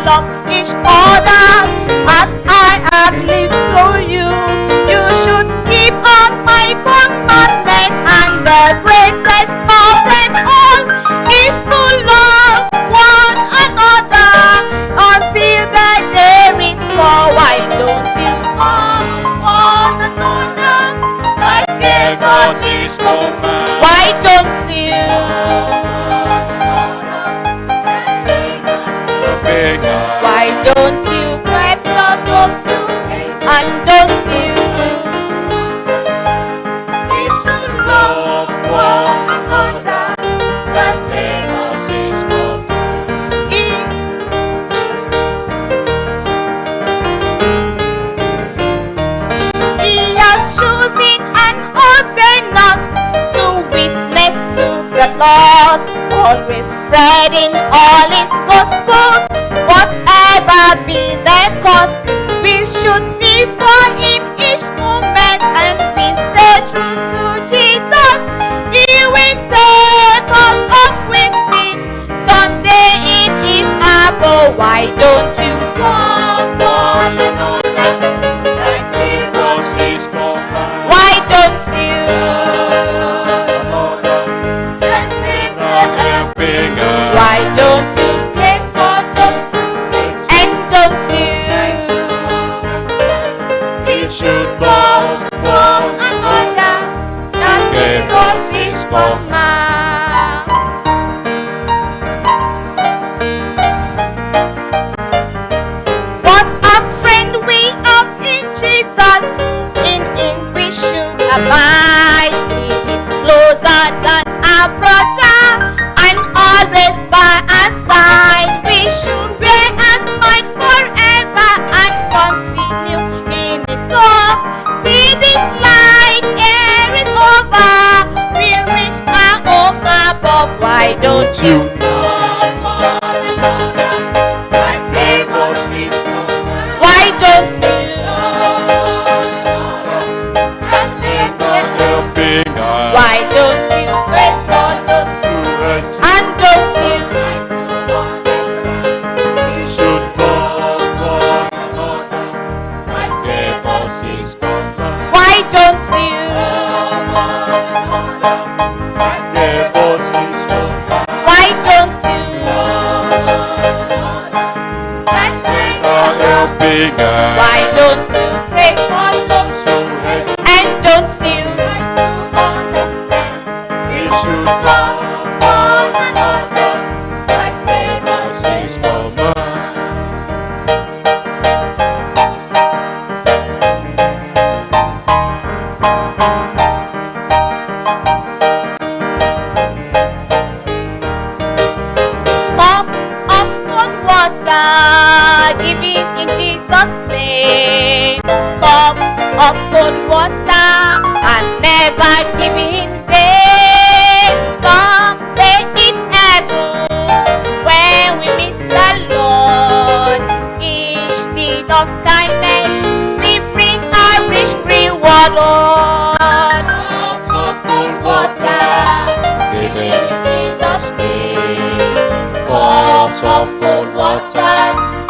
love each other as I have lived through you. You should keep on my commandment, and the greatest of them all is to love one another until the day is come. Why don't you love one another? God gave us His command. Why don't you? Why don't you cry blood of and don't you? It's to love one another. God gave us His command. He has chosen and ordained us to witness to the lost, always spreading all His gospel. Whatever be the cost, we should live for Him each moment, and we stay true to Jesus. He will take us up with sin someday in His abode. Why don't you love one another? Christ gave us His command. Why don't you? Why don't you pray for those who hate? And don't you? We should love one another. That gave us His command. What a friend we have in Jesus. In Him we should abide. He is closer than a brother, and always by our side. We should wear a smile forever and continue in His love. See, this light here is over. We reach our home above. Why don't you love one another? Christ gave us His command. Why don't you? Why don't you pray for those who hurt? And don't you? We should love one another. Christ gave us His command. Why don't you? Christ gave us His command. Why don't you? Why don't you pray for those who hurt? And don't you? Should love one another. Christ gave us His command. Cup of cold water given in Jesus' name. Cup of cold water and never given in vain. Someday in heaven, when we meet the Lord, each deed of kindness we bring a rich reward. Cups of cold water given in Jesus' name. Cups of cold water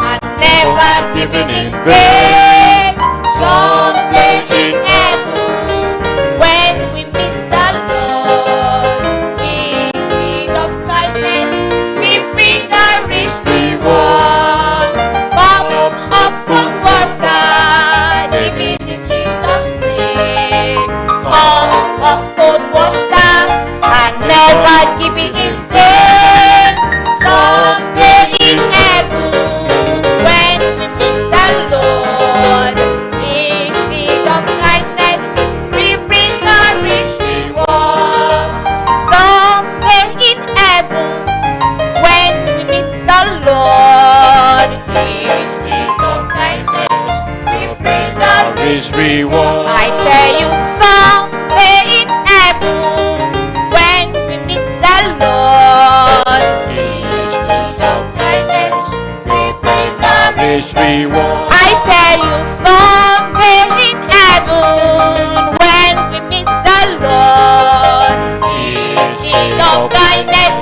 and never given in vain. Someday in heaven, when we meet the Lord, each deed of kindness we bring a rich reward. Cups of cold water given in Jesus' name. Cups of cold water and never given in vain. Someday in heaven, when we meet the Lord, each deed of kindness we bring a rich reward. Someday in heaven, when we meet the Lord, each deed of kindness we bring a rich reward. I tell you, someday in heaven, when we meet the Lord, each deed of kindness we bring a rich reward. I tell you, someday in heaven, when we meet the Lord, each deed of kindness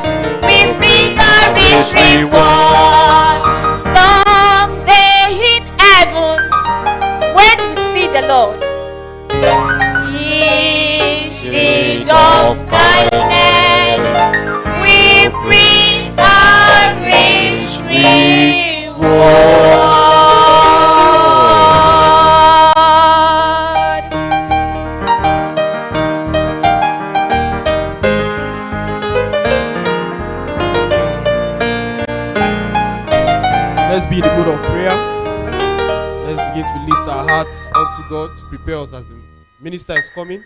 we bring a rich reward. Let's be in the mood of prayer. Let's begin to lift our hearts unto God to prepare us as the minister is coming.